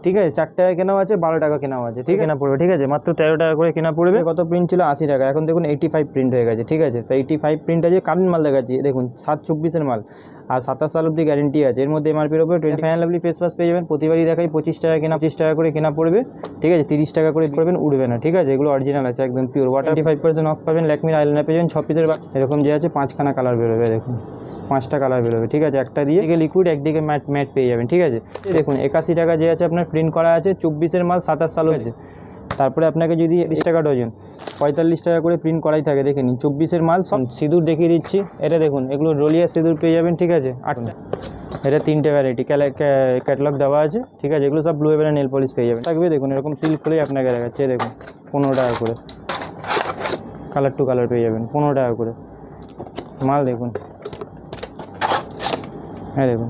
ঠিক আছে, 4 টাকা কেনাও আছে, 12 টাকা কেনাও আছে, ঠিক কেনা পড়বে, ঠিক আছে, মাত্র 13 টাকা করে কেনা পড়বে। কত প্রিন্ট ছিল 80 টাকা, এখন দেখুন 85 প্রিন্ট হয়ে গেছে, ঠিক আছে। তো 85 প্রিন্ট আছে, কারেন্ট মাল দেখাচ্ছি, দেখুন 7/24 মাল আর 27 সাল অব্দি গ্যারেন্টি আছে। এর মধ্যে এমআরপির উপরে 20 ফ্যান লাভলি ফেস ওয়াশ পেয়ে যাবেন, প্রতিবারই দেখাই 25 টাকা কেনা, 25 টাকা করে কেনা পড়বে, ঠিক আছে, 30 টাকা করে করবেন, উঠবে না, ঠিক আছে। এগুলো অরিজিনাল আছে, একদম পিওর ওয়াটার, 25% অফ পাবেন। ল্যাকমির আইলাইনার পেয়ে যাবেন 6 পিসের, এরকম যে আছে 5খানা কালার বেরোবে, দেখুন 5টা কালার বেরোবে, ঠিক আছে। একটা দিয়ে লিকুইড, একদিকে ম্যাট ম্যাট পেয়ে যাবেন, ঠিক আছে। দেখুন 81 টাকা যে আছে আপনার প্রিন্ট করা আছে, 24-এর মাল, 27 সাল আছে। তারপরে আপনাকে যদি 20 টাকা ডজন, 45 টাকা করে প্রিন্ট করাই থাকে, দেখে নিন। 24-এর মাল, সব সিঁদুর দেখিয়ে দিচ্ছি, এটা দেখুন, এগুলো রোলিয়ার সিঁদুর পেয়ে যাবেন, ঠিক আছে। 8টা, এটা 3টে ভ্যারাইটি, ক্যাটালগ দেওয়া আছে, ঠিক আছে। এগুলো সব ব্লু হেভেনের নেল পলিশ পেয়ে যাবেন, থাকবে দেখুন এরকম সিল্ক খুলেই আপনাকে দেখাচ্ছে, দেখুন 15 টাকা করে, কালার টু কালার পেয়ে যাবেন 15 টাকা করে মাল, দেখুন, হ্যাঁ দেখুন,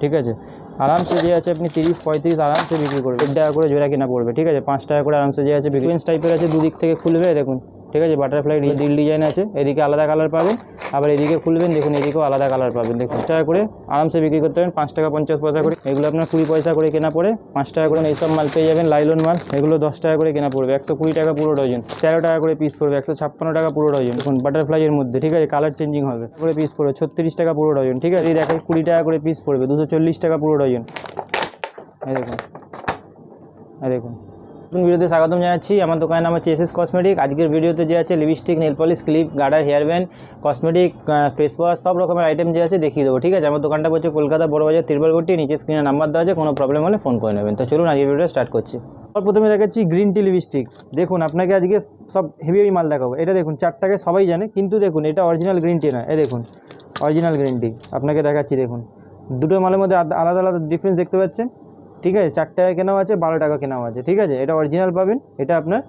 ঠিক আছে। আরামসে যে আছে আপনি 30-35 আরামসে বিক্রি করবেন, 1 টাকা করে জোড়া কেনা পড়বে, ঠিক আছে। 5 টাকা করে আরামসে যে আছে সিকোয়েন্স টাইপের আছে, দুদিক থেকে খুলবে, দেখুন, ঠিক আছে। বাটারফ্লাই দিল ডিজাইন আছে, এদিকে আলাদা কালার পাবেন, আবার এদিকে খুলবেন, দেখুন এদিকেও আলাদা কালার পাবেন, দেখুন 5 টাকা করে আরামসে বিক্রি করতে পারেন, 5 টাকা 50 পয়সা করে। এগুলো আপনার 20 পয়সা করে কেনা পড়ে, 5 টাকা করে এইসব মাল পেয়ে যাবেন। লাইলন মাল, এগুলো 10 টাকা করে কেনা পড়বে, 120 টাকা পুরো ডজন, 13 টাকা করে পিস পড়বে, 156 টাকা পুরো ডজন, দেখুন বাটারফ্লাইয়ের মধ্যে, ঠিক আছে। কালার চেঞ্জিং হবে, করে পিস পড়বে 36 টাকা পুরো ডজন, ঠিক আছে। এই দেখেন 20 টাকা করে পিস পড়বে, 240 টাকা পুরো ডজন, এই দেখুন, এই দেখুন। নতুন ভিডিওতে স্বাগতম জানাচ্ছি। আমার দোকানের নাম হচ্ছে এসএস কসমেটিক। আজকের ভিডিওতে যে আছে lipstick, nail polish, clip, garter, hair band, cosmetic, face wash, সব রকমের আইটেম যে আছে দেখিয়ে দেবো, ঠিক আছে। আমার দোকানটা হচ্ছে কলকাতা বড়বাজার তিরুপতি, নিচে স্ক্রিনে নাম্বার দেওয়া আছে, কোনো প্রবলেম হলে ফোন করে নেবেন। তো চলুন আজকের ভিডিওটা স্টার্ট করছি। প্রথমে দেখাচ্ছি গ্রিন টি লিপস্টিক, দেখুন আপনাকে আজকে সব হেভি মাল দেখাবো। এটা দেখুন 4 টাকায় সবাই জানে, কিন্তু দেখুন এটা অরিজিনাল গ্রিন টি না, এই দেখুন অরিজিনাল গ্রিন টি আপনাকে দেখাচ্ছি, দেখুন দুটো মালের মধ্যে আলাদা আলাদা ডিফারেন্স দেখতে পাচ্ছেন, ঠিক আছে। 4 টাকা কেনাও আছে, 12 টাকা কেনাও আছে, ঠিক আছে। এটা অরিজিনাল পাবেন, এটা আপনার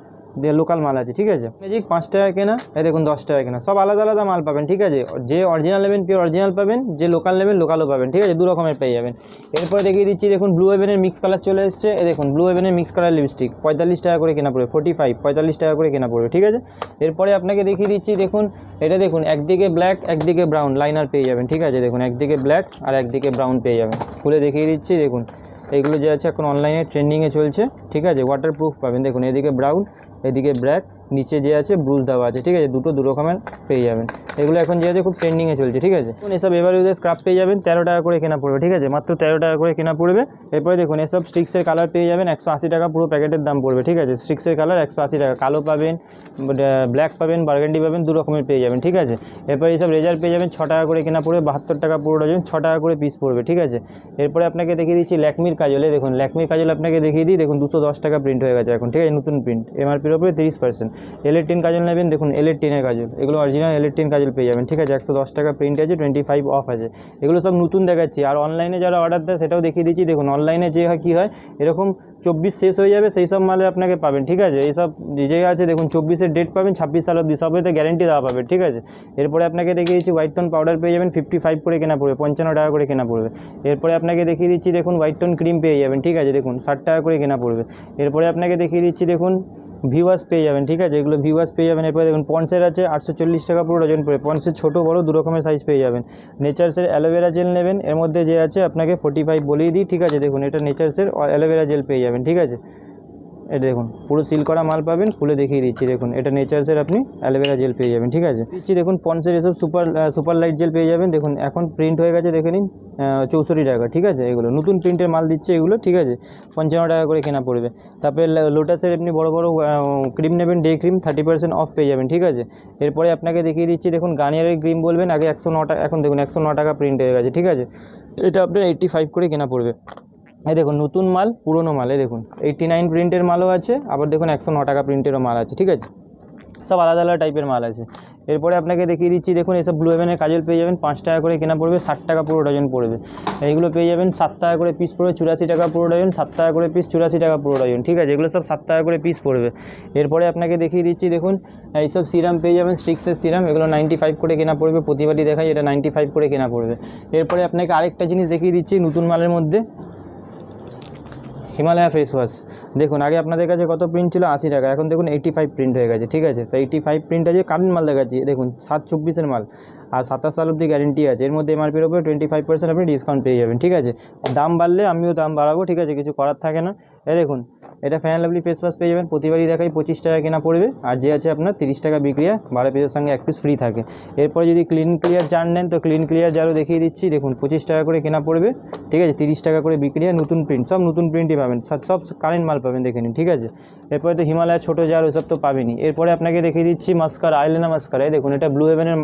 লোকাল মাল আছে, ঠিক আছে। ম্যাজিক 5 টাকা কেনা, এই দেখুন 10 টাকা কেনা, সব আলাদা আলাদা মাল পাবেন, ঠিক আছে। যে অরিজিনাল নেবেন পিওর অরিজিনাল পাবেন, যে লোকাল নেবেন লোকালও পাবেন, ঠিক আছে। 2 রকমের পেয়ে যাবেন। এরপরে দেখিয়ে দিচ্ছি, দেখুন ব্লু হেভেনের মিক্স কালার চলে এসছে, এই দেখুন ব্লু হেভেনের মিক্স কালার লিপস্টিক 45 টাকা করে কেনা পড়বে, 45 টাকা করে কেনা পড়বে, ঠিক আছে। এরপরে আপনাকে দেখিয়ে দিচ্ছি, দেখুন এটা দেখুন একদিকে ব্ল্যাক একদিকে ব্রাউন লাইনার পেয়ে যাবেন, ঠিক আছে। দেখুন একদিকে ব্ল্যাক আর একদিকে ব্রাউন পেয়ে যাবেন, খুলে দেখিয়ে দিচ্ছি, দেখুন এইগুলো যে আছে এখন অনলাইনে ট্রেন্ডিংয়ে চলছে, ঠিক আছে। ওয়াটারপ্রুফ পাবেন, দেখুন এদিকে ব্রাউন এদিকে ব্ল্যাক, নিচে যে আছে ব্রুজ দেওয়া আছে, ঠিক আছে। দু রকমের পেয়ে যাবেন। এগুলো এখন যে আছে খুব ট্রেন্ডিংয়ে চলছে, ঠিক আছে। দেখুন এসব এবার ইউজের স্ক্রাব পেয়ে যাবেন, 13 টাকা করে কেনা পড়বে, ঠিক আছে, মাত্র 13 টাকা করে কেনা পড়বে। এরপরে দেখুন এসব স্টিক্সের কালার পেয়ে যাবেন, 180 টাকা পুরো প্যাকেটের দাম পড়বে, ঠিক আছে। স্টিক্সের কালার 180 টাকা, কালো পাবেন, ব্ল্যাক পাবেন, বার্গেন্ডি পাবেন, 2 রকমের পেয়ে যাবেন, ঠিক আছে। এরপরে এইসব রেজার পেয়ে যাবেন 6 টাকা করে কেনা পড়বে, 72 টাকা পুরো ডজন, 6 টাকা করে পিস পড়বে, ঠিক আছে। এরপরে আপনাকে দেখিয়ে দিচ্ছি ল্যাকমির কাজল, দেখুন ল্যাকমির কাজল আপনাকে দেখিয়ে দিই, দেখুন 210 টাকা প্রিন্ট হয়ে গেছে এখন, ঠিক আছে, নতুন প্রিন্ট, এমআরপির উপরে 30%। L18 কাজল নেবেন, দেখুন L18-এর কাজল, এগুলো অরিজিনাল L18 কাজল পেয়ে যাবেন, ঠিক আছে। 110 টাকা প্রিন্ট আছে, 25 অফ আছে, এগুলো সব নতুন দেখাচ্ছি। আর অনলাইনে যারা অর্ডার দেয় সেটাও দেখিয়ে দিচ্ছি, দেখুন অনলাইনে যে হয় কী হয়, এরকম 24 শেষ হয়ে যাবে সেই সব মালে আপনাকে পাবেন, ঠিক আছে। এইসব যে আছে দেখুন 24-এর ডেট পাবেন, 26 সাল অবধি সবেতে গ্যারেন্টি দেওয়া পাবে, ঠিক আছে। এরপরে আপনাকে দেখিয়ে দিচ্ছি হোয়াইট টোন পাউডার পেয়ে যাবেন, 55 করে কেনা পড়বে, 55 টাকা করে কেনা পড়বে। এরপরে আপনাকে দেখিয়ে দিচ্ছি, দেখুন হোয়াইট টোন ক্রিম পেয়ে যাবেন, ঠিক আছে, দেখুন 60 টাকা করে কেনা পড়বে। এরপরে আপনাকে দেখিয়ে দিচ্ছি, দেখুন ভিওয়াশ পেয়ে যাবেন, ঠিক আছে, এগুলো ভিওয়াশ পেয়ে যাবেন। এরপরে দেখুন পন্সের আছে 840 টাকা পুরো ডজন পড়বে, পন্সের ছোটো বড়ো 2 রকমের সাইজ পেয়ে যাবেন। নেচার্সের অ্যালোভেরা জেল নেবেন, এর মধ্যে যে আছে আপনাকে 45 বলেই দিই, ঠিক আছে। দেখুন এটা নেচার্সের অ্যালোভেরা জেল পেয়ে যাবেন, ঠিক আছে। এটা দেখুন পুরো সিল করা মাল পাবেন, খুলে দেখিয়ে দিচ্ছি, দেখুন এটা নেচার্সের আপনি অ্যালোভেরা জেল পেয়ে যাবেন, ঠিক আছে। দিচ্ছি দেখুন পন্সের এসব সুপার লাইট জেল পেয়ে যাবেন, দেখুন এখন প্রিন্ট হয়ে গেছে, দেখে নিন 64 টাকা, ঠিক আছে। এগুলো নতুন প্রিন্টের মাল দিচ্ছে এগুলো, ঠিক আছে, 55 টাকা করে কেনা পড়বে। তারপরে লোটাসের আপনি বড় বড় ক্রিম নেবেন, ডে ক্রিম 30% অফ পেয়ে যাবেন, ঠিক আছে। এরপরে আপনাকে দেখিয়ে দিচ্ছি, দেখুন গার্নিয়ারের ক্রিম বলবেন, আগে 109 টাকা, এখন দেখুন 109 টাকা প্রিন্ট হয়ে গেছে, ঠিক আছে। এটা আপনার 85 করে কেনা পড়বে। এই দেখুন নতুন মাল পুরনো মাল, এই দেখুন 89 প্রিন্টের মালও আছে, আবার দেখুন 109 টাকা প্রিন্টেরও মাল আছে, ঠিক আছে, সব আলাদা আলাদা টাইপের মাল আছে। এরপরে আপনাকে দেখিয়ে দিচ্ছি, দেখুন এসব ব্লু হেভেনের কাজল পেয়ে যাবেন, 5 টাকা করে কেনা পড়বে, 60 টাকা পুরো ডজন পড়বে। এইগুলো পেয়ে যাবেন 7 টাকা করে পিস পড়বে, 84 টাকা পুরো ডজন, 7 টাকা করে পিস, 84 টাকা পুরো ডজন, ঠিক আছে। এগুলো সব 7 টাকা করে পিস পড়বে। এরপরে আপনাকে দেখিয়ে দিচ্ছি, দেখুন এইসব সিরাম পেয়ে যাবেন, স্ট্রিক্সের সিরাম, এগুলো 95 করে কেনা পড়বে, প্রতিবারই দেখাই এটা 95 করে কেনা পড়বে। এরপরে আপনাকে আরেকটা জিনিস দেখিয়ে দিচ্ছি নতুন মালের মধ্যে, হিমালয়া ফেস ওয়াশ, দেখুন আগে আপনাদের কাছে কত প্রিন্ট ছিল 80 টাকা, এখন দেখুন 85 প্রিন্ট হয়ে গেছে, ঠিক আছে। তো 85 প্রিন্ট আছে, কারেন্ট মাল দেখাচ্ছি, দেখুন 7/24-এর মাল আর 27 সাল অবধি গ্যারেন্টি আছে। এর মধ্যে এমআরপির ওপরে 25% আপনি ডিসকাউন্ট পেয়ে যাবেন, ঠিক আছে। দাম বাড়লে আমিও দাম বাড়াবো, ঠিক আছে, কিছু করার থাকে না। এই দেখুন এটা fair and lovely face wash পেয়ে যাবেন, প্রতিবারই দেখাই 25 টাকা কেনা পড়বে, আর যে আছে আপনার 30 টাকা বিক্রি হয়, 12 পিসের সঙ্গে 1 পিস ফ্রি থাকে। এরপরে যদি ক্লিন ক্লিয়ার জার নেন তো ক্লিন ক্লিয়ার জারও দেখিয়ে দিচ্ছি, দেখুন 25 টাকা করে কেনা পড়বে, ঠিক আছে, 30 টাকা করে বিক্রি হয়, নতুন প্রিন্ট, সব নতুন প্রিন্টই পাবেন, সব কারেন্ট মাল পাবেন, দেখে নিন, ঠিক আছে। এরপরে তো হিমালয় ছোটো জার ওসব তো পাবেনই। এরপরে আপনাকে দেখিয়ে দিচ্ছি মাস্কারা, আইলাইনার মাস্কারা, এই দেখুন এটা ব্লু হেভেনের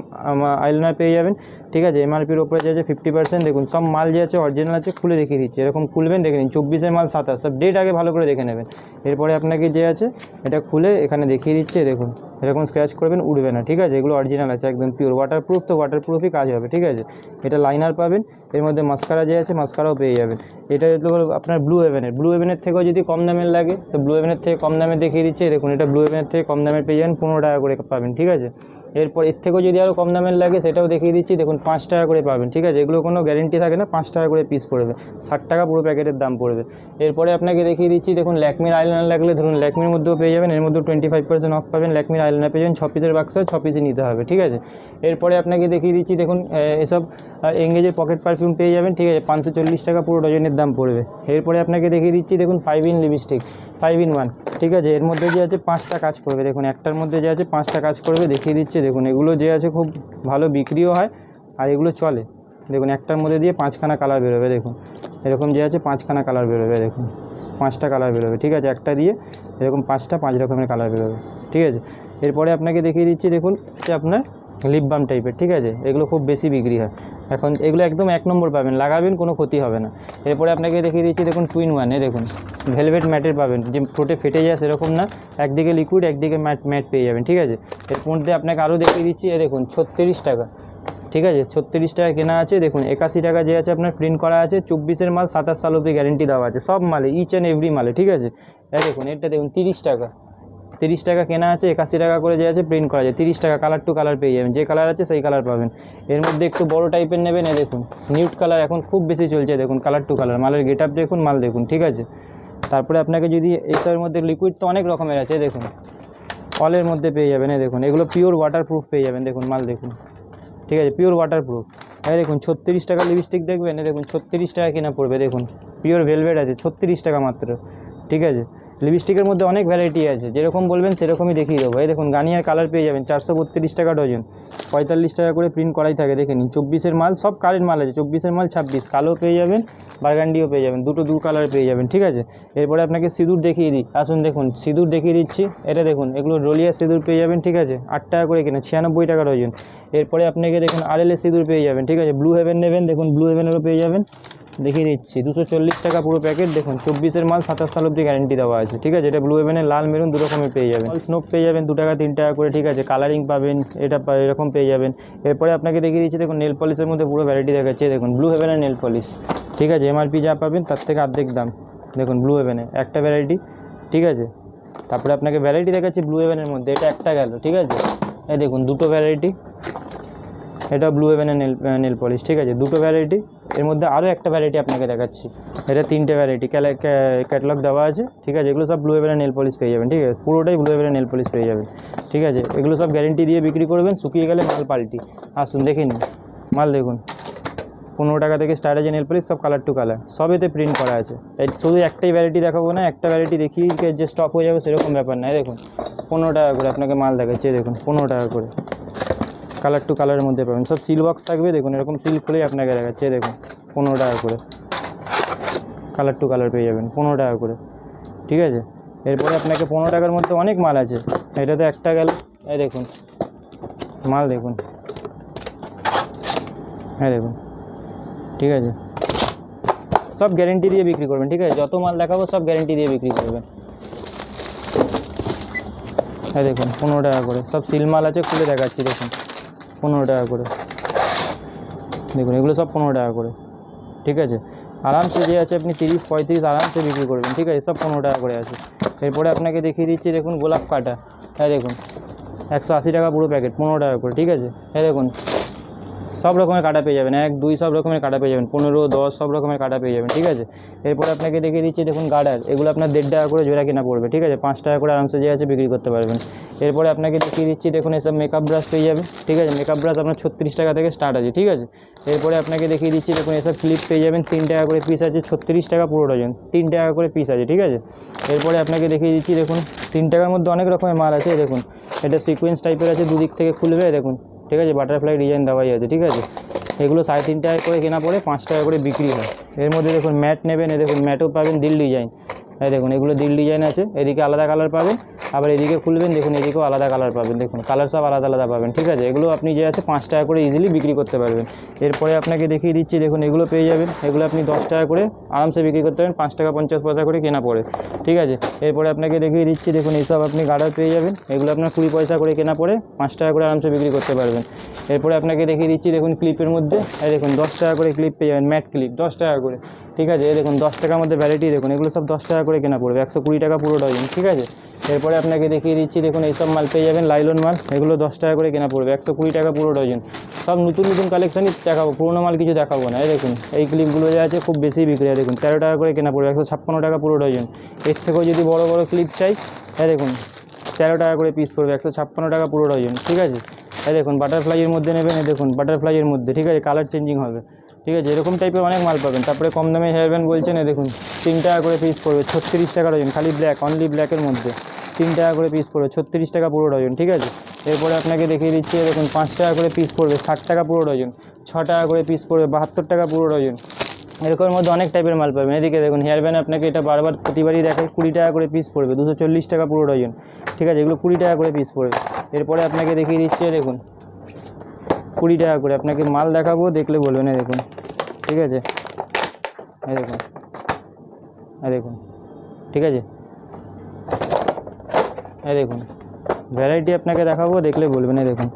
আইলাইনার পেয়ে যাবেন, ঠিক আছে। এমআরপির ওপরে যে আছে 50%, দেখুন সব মাল যে আছে অরিজিনাল আছে, খুলে দেখিয়ে দিচ্ছি, এরকম খুলবেন, দেখে নিন 24-এর মাল 27, সব ডেট আগে ভালো করে দেখে নেবেন। এরপরে আপনাকে যে আছে এটা খুলে এখানে দেখিয়ে দিচ্ছে, দেখুন এরকম স্ক্র্যাচ করবেন, উঠবে না, ঠিক আছে। এগুলো অরিজিনাল আছে, একদম পিওর, ওয়াটারপ্রুফ, তো ওয়াটারপ্রুফই কাজ হবে, ঠিক আছে। এটা লাইনার পাবেন, এর মধ্যে মাস্কারা যে আছে মাস্কারাও পেয়ে যাবেন। এটা হলো আপনার ব্লু হেভেনের থেকেও যদি কম দামের লাগে তো ব্লু হেভেনের থেকে কম দামে দেখিয়ে দিচ্ছে, দেখুন এটা ব্লু হেভেনের থেকে কম দামের পেয়ে যাবেন, 15 টাকা করে পাবেন, ঠিক আছে। এরপর এর থেকেও যদি আরও কম দামের লাগে সেটাও দেখিয়ে দিচ্ছি, দেখুন 5 টাকা করে পাবেন, ঠিক আছে। এগুলো কোনো গ্যারেন্টি থাকে না, 5 টাকা করে পিস পড়বে, 60 টাকা পুরো প্যাকেটের দাম পড়বে। এরপরে আপনাকে দেখিয়ে দিচ্ছি, দেখুন ল্যাকমির আইলাইনার লাগলে ধরুন ল্যাকমির মধ্যেও পেয়ে যাবেন, এর মধ্যেও 25% অফ পাবেন, ল্যাকমির আইলাইনার পেয়ে যাবেন, 6 পিসের বাক্স, 6 পিসই নিতে হবে, ঠিক আছে। এরপরে আপনাকে দেখিয়ে দিচ্ছি, দেখুন এসব এঙ্গেজের পকেট পারফিউম পেয়ে যাবেন, ঠিক আছে, 540 টাকা পুরো ডজনের দাম পড়বে। এরপরে আপনাকে দেখিয়ে দিচ্ছি, দেখুন 5 in লিপস্টিক, 5 in 1, ঠিক আছে। এর মধ্যে যে আছে 5টা কাজ করবে, দেখুন একটার মধ্যে যে আছে 5টা কাজ করবে, দেখিয়ে দিচ্ছে, দেখুন এগুলো যে আছে খুব ভালো বিক্রিও হয় আর এগুলো চলে, দেখুন একটার মধ্যে দিয়ে 5খানা কালার বেরোবে, দেখুন এরকম যে আছে 5খানা কালার বেরোবে, দেখুন 5টা কালার বেরোবে, ঠিক আছে। একটা দিয়ে এরকম 5 রকমের কালার বেরোবে, ঠিক আছে। এরপরে আপনাকে দেখিয়ে দিচ্ছি, দেখুন যে আপনার লিপ বাম টাইপের, ঠিক আছে, এগুলো খুব বেশি বিক্রি হয় এখন, এগুলো একদম 1 নম্বর পাবেন, লাগাবেন কোনো ক্ষতি হবে না। এরপরে আপনাকে দেখিয়ে দিচ্ছি, দেখুন 2 in 1, দেখুন ভেলভেট ম্যাটের পাবেন, যে ঠোঁটে ফেটে যায় সেরকম না, একদিকে লিকুইড একদিকে ম্যাট পেয়ে যাবেন, ঠিক আছে। এর মধ্যে আপনাকে আরও দেখিয়ে দিচ্ছি, দেখুন 36 টাকা, ঠিক আছে, 36 টাকা কেনা আছে, দেখুন 81 টাকা যে আছে আপনার প্রিন্ট করা আছে, 24-এর মাল, 27 সাল অবধি গ্যারেন্টি দেওয়া আছে সব মালে, ইচ অ্যান্ড এভরি মালে, ঠিক আছে। দেখুন এটা দেখুন 30 টাকা কেনা আছে, 81 টাকা করে যে আছে প্রিন্ট করা আছে, 30 টাকা, কালার টু কালার পেয়ে যাবেন, যে কালার আছে সেই কালার পাবেন। এর মধ্যে একটু বড় টাইপের নেবেন, দেখুন নিউড কালার এখন খুব বেশি চলছে, দেখুন কালার টু কালার, মালের গেট আপ দেখুন, মাল দেখুন, ঠিক আছে। তারপরে আপনাকে যদি এইটার মধ্যে লিকুইড তো অনেক রকমের আছে, দেখুন অলের মধ্যে পেয়ে যাবেন, দেখুন এগুলো পিওর ওয়াটারপ্রুফ পেয়ে যাবেন, দেখুন মাল দেখুন, ঠিক আছে, পিওর ওয়াটারপ্রুফ। দেখুন 36 টাকা লিপস্টিক দেখবেন, দেখুন 36 টাকা কেনা পড়বে, দেখুন পিওর ভেলভেট আছে, 36 টাকা মাত্র, ঠিক আছে। লিপস্টিকের মধ্যে অনেক ভ্যারাইটি আছে, যেরকম বলবেন সেরকমই দেখিয়ে দেবো। দেখুন গার্নিয়ার কালার পেয়ে যাবেন 432 টাকা ডজন, 45 টাকা করে প্রিন্ট করাই থাকে, দেখে নিন। 24-এর মাল, সব কারেন্ট মাল আছে, 24-এর মাল 26, কালো পেয়ে যাবেন, বার্গান্ডিও পেয়ে যাবেন, দু কালার পেয়ে যাবেন, ঠিক আছে। এরপরে আপনাকে সিঁদুর দেখিয়ে দিই, আসুন দেখুন সিঁদুর দেখিয়ে দিচ্ছি, এটা দেখুন এগুলো রোলিয়ার সিঁদুর পেয়ে যাবেন, ঠিক আছে, 8 টাকা করে কেনা, 96 টাকা ডজন। এরপরে আপনাকে দেখুন আরএলএস সিঁদুর পেয়ে যাবেন, ঠিক আছে। ব্লু হেভেন নেবেন, দেখুন ব্লু হেভেনেরও পেয়ে যাবেন, দেখিয়ে দিচ্ছি 240 টাকা পুরো প্যাকেট, দেখুন 24-এর মাল, 27 সাল অবধি গ্যারেন্টি দেওয়া আছে, ঠিক আছে। এটা ব্লু হেভেনের লাল মেরুন 2 রকমের পেয়ে যাবেন। স্নোপ পেয়ে যাবেন 2 টাকা 3 টাকা করে, ঠিক আছে। কালারিং পাবেন, এটা এরকম পেয়ে যাবেন। এরপরে আপনাকে দেখিয়ে দিচ্ছি, দেখুন নেল পলিশের মধ্যে পুরো ভ্যারাইটি দেখাচ্ছে, দেখুন ব্লু হেভেনের নেল পলিশ, ঠিক আছে। এমআরপি যা পাবেন তার থেকে অর্ধেক দাম, দেখুন ব্লু হেভেনের একটা ভ্যারাইটি, ঠিক আছে। তারপরে আপনাকে ভ্যারাইটি দেখাচ্ছি ব্লু হেভেনের মধ্যে, এটা একটা গেল, ঠিক আছে। এই দেখুন 2টো ভ্যারাইটি, এটা ব্লু হেভেনের নেল পলিশ, ঠিক আছে, 2টো ভ্যারাইটি। এর মধ্যে আরও একটা ভ্যারাইটি আপনাকে দেখাচ্ছি, এটা 3টে ভ্যারাইটি, ক্যাটালগ দেওয়া আছে, ঠিক আছে। এগুলো সব ব্লু হেভেনের নেল পলিশ পেয়ে যাবেন, ঠিক আছে, পুরোটাই ব্লু হেভেনের নেল পলিশ পেয়ে যাবেন, ঠিক আছে। এগুলো সব গ্যারেন্টি দিয়ে বিক্রি করবেন, শুকিয়ে গেলে মাল পাল্টি। আসুন দেখে নিন মাল, দেখুন 15 টাকা থেকে স্টার্ট আছে নেল পলিশ, সব কালার টু কালার, সব এতে প্রিন্ট করা আছে। এই শুধু একটাই ভ্যারাইটি দেখাবো না, একটা ভ্যারাইটি দেখিয়ে যে স্টপ হয়ে যাবে সেরকম ব্যাপার না। দেখুন 15 টাকা করে আপনাকে মাল দেখাচ্ছে, দেখুন 15 টাকা করে, কালার টু কালারের মধ্যে পাবেন, সব সিল বক্স থাকবে, দেখুন এরকম সিল খুলেই আপনাকে দেখাচ্ছে, দেখুন 15 টাকা করে, কালার টু কালার পেয়ে যাবেন 15 টাকা করে, ঠিক আছে। এরপরে আপনাকে 15 টাকার মধ্যে অনেক মাল আছে, এটা তো একটা গেল, এই দেখুন মাল দেখুন, হ্যাঁ দেখুন, ঠিক আছে, সব গ্যারেন্টি দিয়ে বিক্রি করবেন, ঠিক আছে। যত মাল দেখাবো সব গ্যারেন্টি দিয়ে বিক্রি করবেন। হ্যাঁ দেখুন 15 টাকা করে, সব সিল মাল আছে, খুলে দেখাচ্ছি, দেখুন 15 টাকা করে, দেখুন এগুলো সব 15 টাকা করে, ঠিক আছে। আরামসে যে আছে আপনি 30-35 আরামসে বিক্রি করবেন, ঠিক আছে, সব 15 টাকা করে আছে। এরপরে আপনাকে দেখিয়ে দিচ্ছি, দেখুন গোলাপ কাটা, হ্যাঁ দেখুন 180 টাকা পুরো প্যাকেট, 15 টাকা করে, ঠিক আছে। হ্যাঁ দেখুন সব রকমের কাটা পেয়ে যাবেন, 1 2 সব রকমের কাটা পেয়ে যাবেন, 15 10 সব রকমের কাটা পেয়ে যাবেন, ঠিক আছে। এরপরে আপনাকে দেখিয়ে দিচ্ছি দেখুন গার্ডার, এগুলো আপনার 1.5 টাকা করে জোড়া কেনা পড়বে, ঠিক আছে। 5 টাকা করে আরামসে যে আছে বিক্রি করতে পারবেন। এরপরে আপনাকে দেখিয়ে দিচ্ছি দেখুন এসব মেকআপ ব্রাশ পেয়ে যাবে, ঠিক আছে। মেকআপ ব্রাশ আপনার 36 টাকা থেকে স্টার্ট আছে, ঠিক আছে। এরপরে আপনাকে দেখিয়ে দিচ্ছি দেখুন এসব ক্লিপ পেয়ে যাবেন, 3 টাকা করে পিস আছে, 36 টাকা পুরো ডজন, 3 টাকা করে পিস আছে, ঠিক আছে। এরপরে আপনাকে দেখিয়ে দিচ্ছি দেখুন 3 টাকার মধ্যে অনেক রকমের মাল আছে, দেখুন এটা সিকোয়েন্স টাইপের আছে, দুদিক থেকে খুলবে দেখুন, ঠিক আছে। বাটারফ্লাই ডিজাইন দেওয়াই আছে, ঠিক আছে। এগুলো 3.5 টাকা করে কেনা পড়ে 5 টাকা করে বিক্রি হয়। এর মধ্যে দেখুন ম্যাট নেবেন, দেখুন ম্যাটও পাবেন দিল ডিজাইন, এই দেখুন এগুলো দিল ডিজাইন আছে, এদিকে আলাদা কালার পাবেন, আবার এদিকে খুলবেন দেখুন এদিকেও আলাদা কালার পাবেন, দেখুন কালার সব আলাদা আলাদা পাবেন, ঠিক আছে। এগুলো আপনি যে আছে 5 টাকা করে ইজিলি বিক্রি করতে পারবেন। এরপরে আপনাকে দেখিয়ে দিচ্ছি দেখুন এগুলো পেয়ে যাবেন, এগুলো আপনি 10 টাকা করে আরামসে বিক্রি করতে পারেন, 5 টাকা 50 পয়সা করে কেনা পড়ে, ঠিক আছে। এরপরে আপনাকে দেখিয়ে দিচ্ছি দেখুন এইসব আপনি গার্ডার পেয়ে যাবেন, এগুলো আপনার 20 পয়সা করে কেনা পড়ে 5 টাকা করে আরামসে বিক্রি করতে পারবেন। এরপরে আপনাকে দেখিয়ে দিচ্ছি দেখুন ক্লিপের মধ্যে, এই দেখুন 10 টাকা করে ক্লিপ পেয়ে যাবেন, ম্যাট ক্লিপ 10 টাকা করে, ঠিক আছে। এই দেখুন 10 টাকার মধ্যে ভ্যারাইটি দেখুন, এগুলো সব 10 টাকা করে কেনা পড়বে, 120 টাকা পুরো ডজন, ঠিক আছে। এরপরে আপনাকে দেখিয়ে দিচ্ছি দেখুন এইসব মাল পেয়ে যাবেন লাইলন মাল, এগুলো 10 টাকা করে কেনা পড়বে, 120 টাকা পুরো ডজন। সব নতুন নতুন কালেকশনই দেখাবো, পুরোনো মাল কিছু দেখাবো না। এই দেখুন এই ক্লিপগুলো যে আছে খুব বেশি বিক্রি হয়, দেখুন 13 টাকা করে কেনা পড়বে, 156 টাকা পুরো ডজন। এর থেকেও যদি বড় বড় ক্লিপ চাই, এই দেখুন 13 টাকা করে পিস পড়বে, 156 টাকা পুরো ডজন, ঠিক আছে। এই দেখুন বাটারফ্লাইয়ের মধ্যে নেবেন, এই দেখুন বাটারফ্লাইয়ের মধ্যে, ঠিক আছে, কালার চেঞ্জিং হবে, ঠিক আছে। এরকম টাইপের অনেক মাল পাবেন। তারপরে কম দামে হেয়ার ব্যান্ড বলছেন, এই দেখুন 3 টাকা করে পিস পড়বে, 36 টাকা ডজন, খালি ব্ল্যাক, অনলি ব্ল্যাকের মধ্যে 3 টাকা করে পিস পড়বে, 36 টাকা পুরো ডজন, ঠিক আছে। এরপরে আপনাকে দেখিয়ে দিচ্ছি দেখুন 5 টাকা করে পিস পড়বে, 60 টাকা পুরো ডজন, 6 টাকা করে পিস পড়বে, 72 টাকা পুরো ডজন। এরকমের মধ্যে অনেক টাইপের মাল পাবেন। এদিকে দেখুন হেয়ার ব্যান্ড আপনাকে এটা বারবার প্রতিবারই দেখায়, 20 টাকা করে পিস পড়বে, 240 টাকা পুরো ডজন, ঠিক আছে। এগুলো 20 টাকা করে পিস পড়বে। এরপরে আপনাকে দেখিয়ে দিচ্ছি দেখুন 20 টাকা করে, আপনাকে মাল দেখাবো দেখলে বলবেন, এই দেখুন, ঠিক আছে। এই দেখুন, এই দেখুন, ঠিক আছে। এই দেখুন ভ্যারাইটি আপনাকে দেখাবো দেখলে বলবেন, এই দেখুন,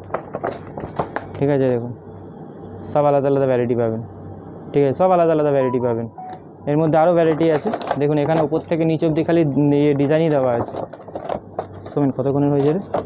ঠিক আছে। দেখুন সব আলাদা আলাদা ভ্যারাইটি পাবেন, ঠিক আছে, সব আলাদা আলাদা ভ্যারাইটি পাবেন। এর মধ্যে আরও ভ্যারাইটি আছে, দেখুন এখানে উপর থেকে নিচ অবধি খালি ডিজাইনই দেওয়া আছে। শোনেন কতক্ষণের হয়ে যাবে।